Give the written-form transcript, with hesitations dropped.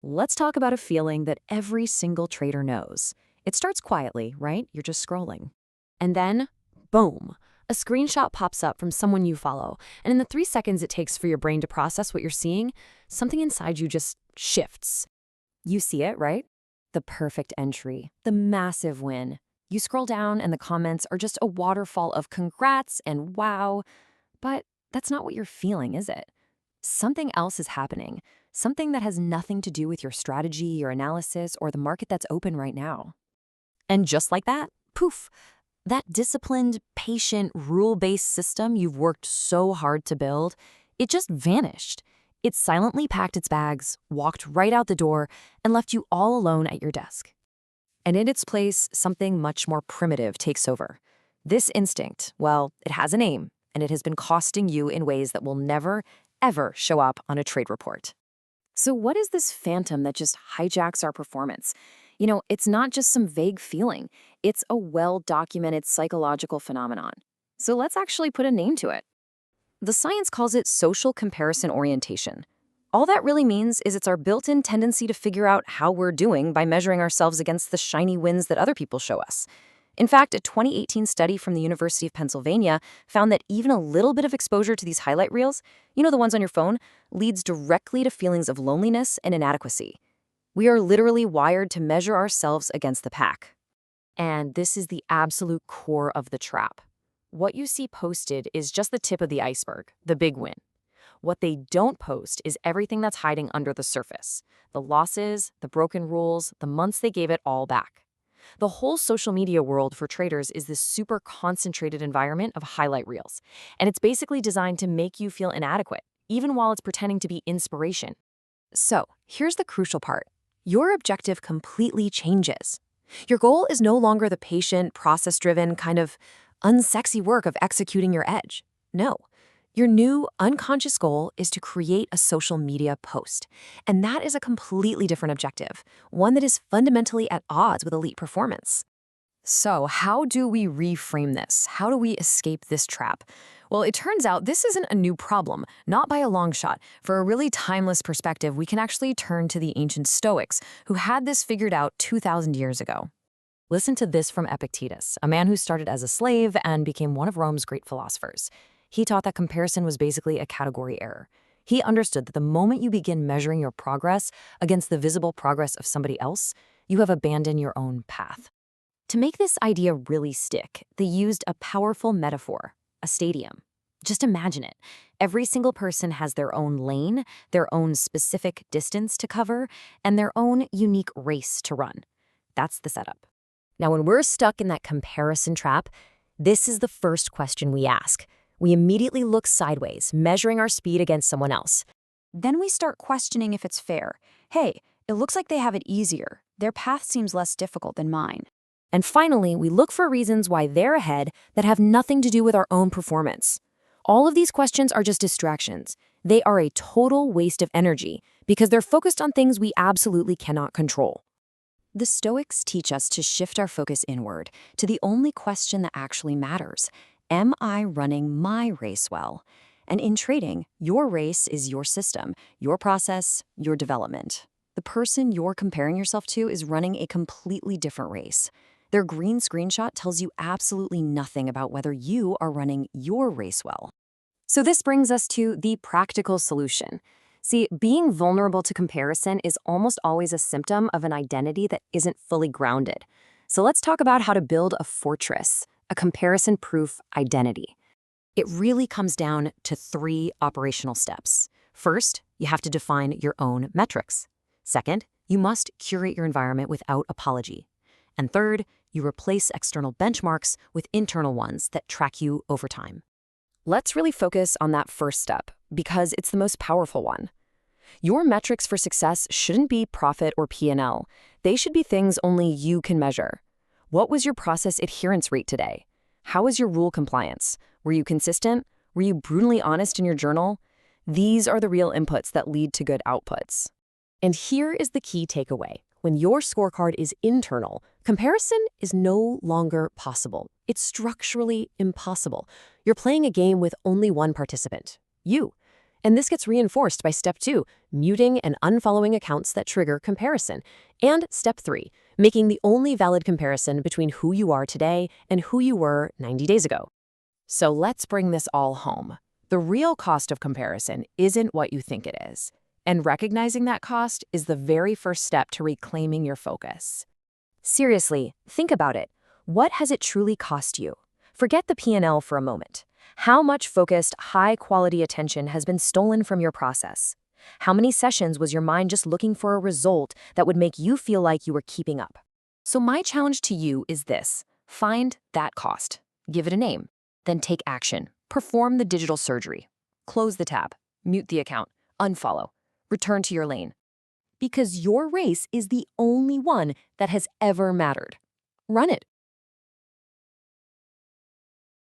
Let's talk about a feeling that every single trader knows. It starts quietly, right? You're just scrolling. And then, boom, a screenshot pops up from someone you follow. And in the 3 seconds it takes for your brain to process what you're seeing, something inside you just shifts. You see it, right? The perfect entry, the massive win. You scroll down and the comments are just a waterfall of congrats and wow. But that's not what you're feeling, is it? Something else is happening, something that has nothing to do with your strategy, your analysis, or the market that's open right now. And just like that, poof, that disciplined, patient, rule-based system you've worked so hard to build, it just vanished. It silently packed its bags, walked right out the door, and left you all alone at your desk. And in its place, something much more primitive takes over. This instinct, well, it has a name, and it has been costing you in ways that will never, ever show up on a trade report. So what is this phantom that just hijacks our performance? It's not just some vague feeling. It's a well-documented psychological phenomenon. So let's actually put a name to it. The science calls it social comparison orientation. All that really means is it's our built-in tendency to figure out how we're doing by measuring ourselves against the shiny wins that other people show us. In fact, a 2018 study from the University of Pennsylvania found that even a little bit of exposure to these highlight reels, the ones on your phone, leads directly to feelings of loneliness and inadequacy. We are literally wired to measure ourselves against the pack. And this is the absolute core of the trap. What you see posted is just the tip of the iceberg, the big win. What they don't post is everything that's hiding under the surface. The losses, the broken rules, the months they gave it all back. The whole social media world for traders is this super concentrated environment of highlight reels. And it's basically designed to make you feel inadequate, even while it's pretending to be inspiration. So here's the crucial part. Your objective completely changes. Your goal is no longer the patient, process-driven, kind of unsexy work of executing your edge. No. Your new, unconscious goal is to create a social media post. And that is a completely different objective, one that is fundamentally at odds with elite performance. So how do we reframe this? How do we escape this trap? Well, it turns out this isn't a new problem, not by a long shot. For a really timeless perspective, we can actually turn to the ancient Stoics, who had this figured out 2,000 years ago. Listen to this from Epictetus, a man who started as a slave and became one of Rome's great philosophers. He taught that comparison was basically a category error. He understood that the moment you begin measuring your progress against the visible progress of somebody else, you have abandoned your own path. To make this idea really stick, they used a powerful metaphor, a stadium. Just imagine it. Every single person has their own lane, their own specific distance to cover, and their own unique race to run. That's the setup. Now, when we're stuck in that comparison trap, this is the first question we ask. We immediately look sideways, measuring our speed against someone else. Then we start questioning if it's fair. Hey, it looks like they have it easier. Their path seems less difficult than mine. And finally, we look for reasons why they're ahead that have nothing to do with our own performance. All of these questions are just distractions. They are a total waste of energy because they're focused on things we absolutely cannot control. The Stoics teach us to shift our focus inward to the only question that actually matters. Am I running my race well? And in trading, your race is your system, your process, your development. The person you're comparing yourself to is running a completely different race. Their green screenshot tells you absolutely nothing about whether you are running your race well. So this brings us to the practical solution. See, being vulnerable to comparison is almost always a symptom of an identity that isn't fully grounded. So let's talk about how to build a fortress, a comparison-proof identity. It really comes down to 3 operational steps. First, you have to define your own metrics. Second, you must curate your environment without apology. And third, you replace external benchmarks with internal ones that track you over time. Let's really focus on that first step because it's the most powerful one. Your metrics for success shouldn't be profit or P&L. They should be things only you can measure. What was your process adherence rate today? How was your rule compliance? Were you consistent? Were you brutally honest in your journal? These are the real inputs that lead to good outputs. And here is the key takeaway. When your scorecard is internal, comparison is no longer possible. It's structurally impossible. You're playing a game with only one participant, you. And this gets reinforced by step 2, muting and unfollowing accounts that trigger comparison. And step 3, making the only valid comparison between who you are today and who you were 90 days ago. So let's bring this all home. The real cost of comparison isn't what you think it is. And recognizing that cost is the very first step to reclaiming your focus. Seriously, think about it. What has it truly cost you? Forget the P&L for a moment. How much focused, high-quality attention has been stolen from your process? How many sessions was your mind just looking for a result that would make you feel like you were keeping up? So my challenge to you is this. Find that cost. Give it a name. Then take action. Perform the digital surgery. Close the tab. Mute the account. Unfollow. Return to your lane. Because your race is the only one that has ever mattered. Run it.